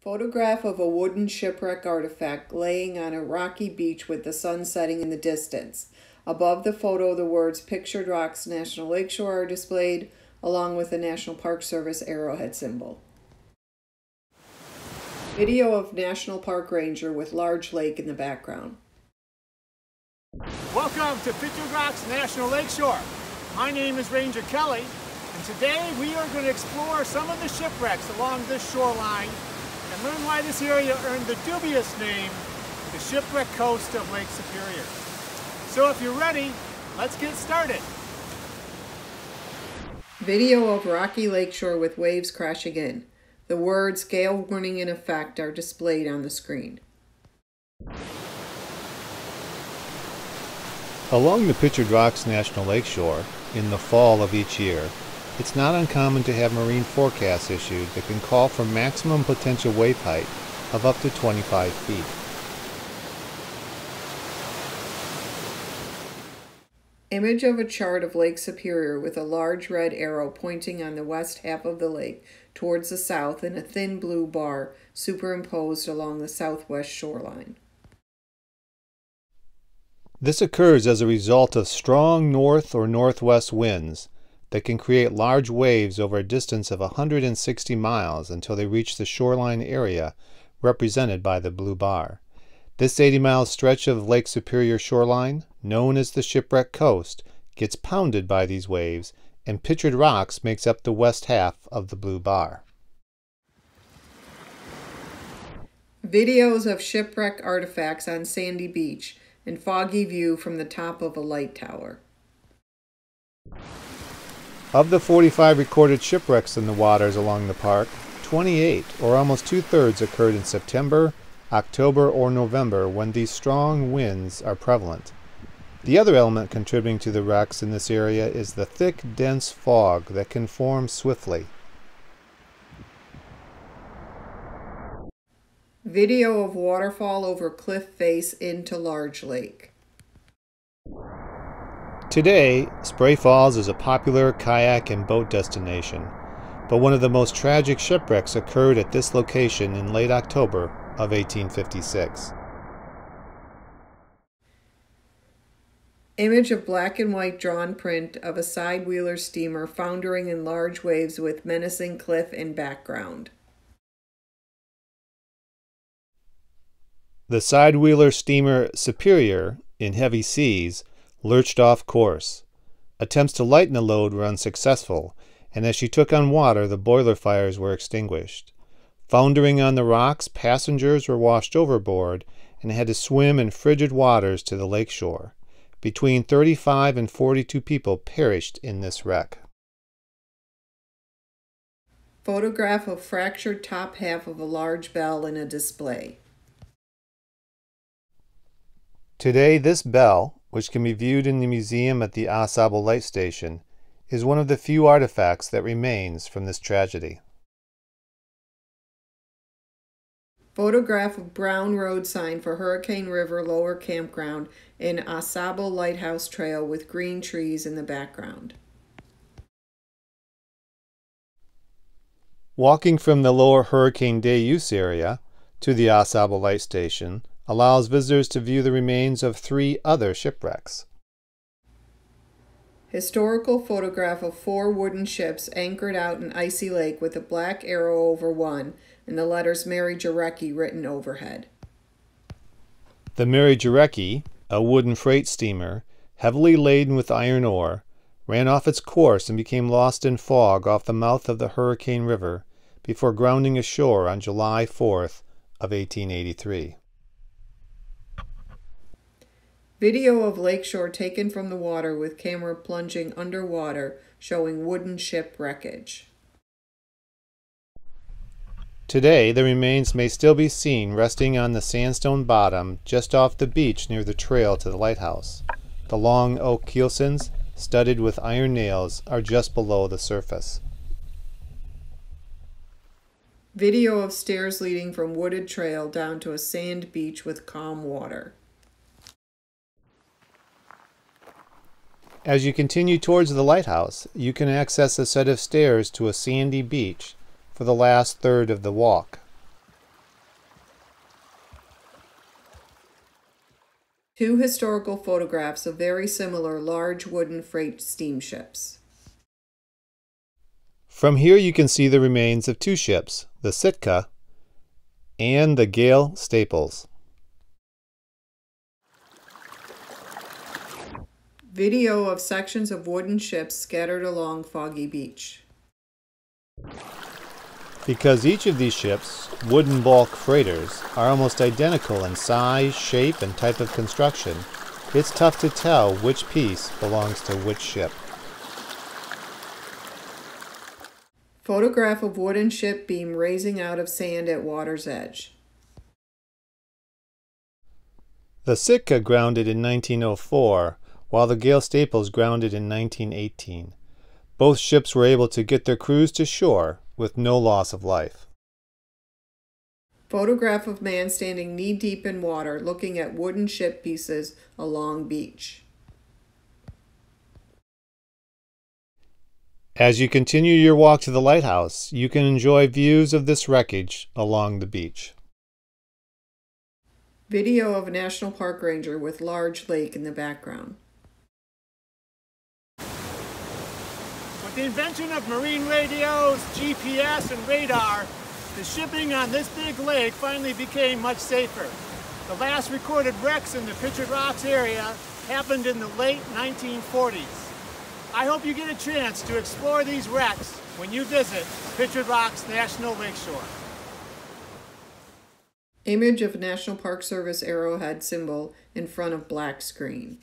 Photograph of a wooden shipwreck artifact laying on a rocky beach with the sun setting in the distance. Above the photo, the words Pictured Rocks National Lakeshore are displayed, along with the National Park Service arrowhead symbol. Video of National Park Ranger with large lake in the background. Welcome to Pictured Rocks National Lakeshore. My name is Ranger Kelly, and today we are going to explore some of the shipwrecks along this shoreline and learn why this area earned the dubious name, the Shipwreck Coast of Lake Superior. So if you're ready, let's get started. Video of rocky lakeshore with waves crashing in. The words "gale warning in effect" are displayed on the screen. Along the Pictured Rocks National Lakeshore, in the fall of each year, it's not uncommon to have marine forecasts issued that can call for maximum potential wave height of up to 25 feet. Image of a chart of Lake Superior with a large red arrow pointing on the west half of the lake towards the south and a thin blue bar superimposed along the southwest shoreline. This occurs as a result of strong north or northwest winds that can create large waves over a distance of 160 miles until they reach the shoreline area represented by the blue bar. This 80-mile stretch of Lake Superior shoreline, known as the Shipwreck Coast, gets pounded by these waves, and Pictured Rocks makes up the west half of the blue bar. Videos of shipwreck artifacts on sandy beach and foggy view from the top of a light tower. Of the 45 recorded shipwrecks in the waters along the park, 28, or almost two-thirds, occurred in September, October, or November when these strong winds are prevalent. The other element contributing to the wrecks in this area is the thick, dense fog that can form swiftly. Video of waterfall over cliff face into large lake. Today, Spray Falls is a popular kayak and boat destination, but one of the most tragic shipwrecks occurred at this location in late October of 1856. Image of black and white drawn print of a side-wheeler steamer foundering in large waves with menacing cliff in background. The side-wheeler steamer Superior, in heavy seas, lurched off course. Attempts to lighten the load were unsuccessful, and as she took on water, the boiler fires were extinguished. Foundering on the rocks, passengers were washed overboard and had to swim in frigid waters to the lakeshore. Between 35 and 42 people perished in this wreck. Photograph of fractured top half of a large bell in a display. Today, this bell, which can be viewed in the museum at the Au Sable Light Station, is one of the few artifacts that remains from this tragedy. Photograph of brown road sign for Hurricane River Lower Campground in Au Sable Lighthouse Trail with green trees in the background. Walking from the lower Hurricane Day use area to the Au Sable Light Station allows visitors to view the remains of 3 other shipwrecks. Historical photograph of 4 wooden ships anchored out in icy lake with a black arrow over one and the letters Mary Jarecki written overhead. The Mary Jarecki, a wooden freight steamer, heavily laden with iron ore, ran off its course and became lost in fog off the mouth of the Hurricane River before grounding ashore on July 4th of 1883. Video of lakeshore taken from the water with camera plunging underwater showing wooden ship wreckage. Today, the remains may still be seen resting on the sandstone bottom just off the beach near the trail to the lighthouse. The long oak keelsons, studded with iron nails, are just below the surface. Video of stairs leading from wooded trail down to a sand beach with calm water. As you continue towards the lighthouse, you can access a set of stairs to a sandy beach for the last third of the walk. Two historical photographs of very similar large wooden freight steamships. From here you can see the remains of two ships, the Sitka and the Gale Staples. Video of sections of wooden ships scattered along Foggy Beach. Because each of these ships, wooden bulk freighters, are almost identical in size, shape, and type of construction, it's tough to tell which piece belongs to which ship. Photograph of wooden ship beam raising out of sand at water's edge. The Sitka grounded in 1904, while the Gale Staples grounded in 1918. Both ships were able to get their crews to shore with no loss of life. Photograph of man standing knee-deep in water looking at wooden ship pieces along beach. As you continue your walk to the lighthouse, you can enjoy views of this wreckage along the beach. Video of a National Park Ranger with large lake in the background. With the invention of marine radios, GPS, and radar, the shipping on this big lake finally became much safer. The last recorded wrecks in the Pictured Rocks area happened in the late 1940s. I hope you get a chance to explore these wrecks when you visit Pictured Rocks National Lakeshore. Image of National Park Service arrowhead symbol in front of black screen.